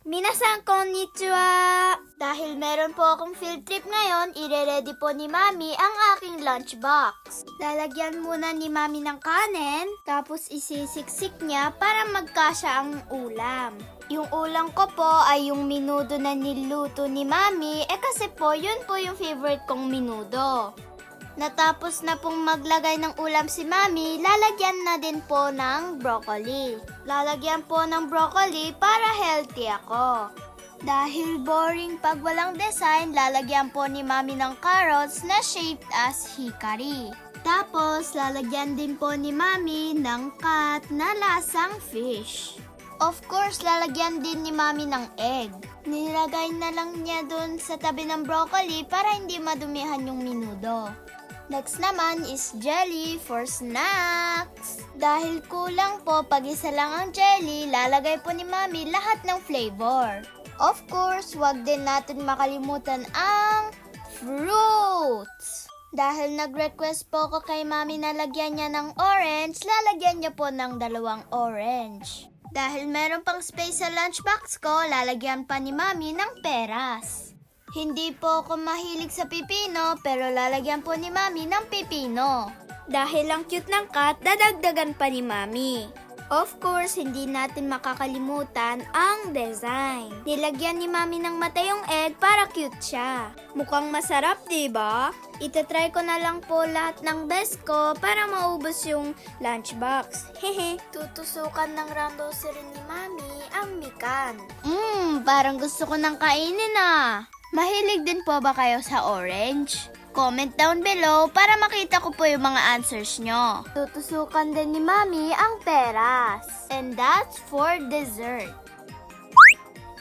Minasan, konnichiwa! Dahil meron po akong field trip ngayon, ire-ready po ni Mami ang aking lunchbox. Lalagyan muna ni Mami ng kanin, tapos isisiksik niya para magkasya ang ulam. Yung ulam ko po ay yung minudo na niluto ni Mami, kasi po yun po yung favorite kong minudo. Natapos na pong maglagay ng ulam si Mami, lalagyan na din po ng broccoli. Lalagyan po ng broccoli para healthy ako. Dahil boring pag walang design, lalagyan po ni Mami ng carrots na shaped as hikari. Tapos, lalagyan din po ni Mami ng cut na lasang fish. Of course, lalagyan din ni Mami ng egg. Nilagay na lang niya dun sa tabi ng broccoli para hindi madumihan yung minudo. Next naman is jelly for snacks. Dahil kulang po pag isa lang ang jelly, lalagay po ni Mami lahat ng flavor. Of course, wag din natin makalimutan ang fruits. Dahil nag-request po ko kay Mami na lagyan niya ng orange, lalagyan niya po ng 2 orange. Dahil meron pang space sa lunchbox ko, lalagyan pa ni Mami ng peras. Hindi po ako mahilig sa pipino, pero lalagyan po ni Mami ng pipino. Dahil ang cute ng cat, dadagdagan pa ni Mami. Of course, hindi natin makakalimutan ang design. Nilagyan ni Mami ng mata yung egg para cute siya. Mukhang masarap, diba? Itatry ko na lang po lahat ng best ko para maubos yung lunchbox. Hehe, tutusukan ng randosary ni Mami ang mikan. Parang gusto ko nang kainin ah. Mahilig din po ba kayo sa orange? Comment down below para makita ko po yung mga answers nyo. Tutusukan din ni Mami ang peras. And that's for dessert.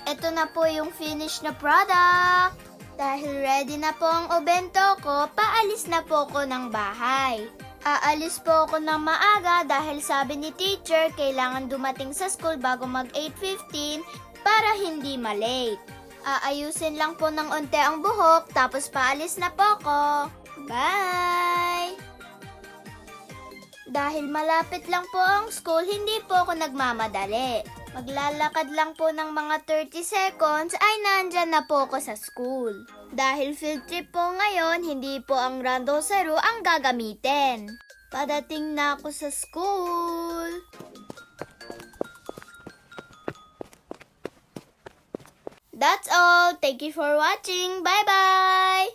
Ito na po yung finished na product. Dahil ready na po ang obento ko, paalis na po ko ng bahay. Aalis po ako ng maaga dahil sabi ni teacher kailangan dumating sa school bago mag 8:15 para hindi malate. Aayusin lang po ng unti ang buhok, tapos paalis na po ako. Bye! Dahil malapit lang po ang school, hindi po ako nagmamadali. Maglalakad lang po ng mga 30 seconds ay nandyan na po ako sa school. Dahil field trip po ngayon, hindi po ang randosaro ang gagamitin. Padating na ako sa school. That's all. Thank you for watching. Bye-bye!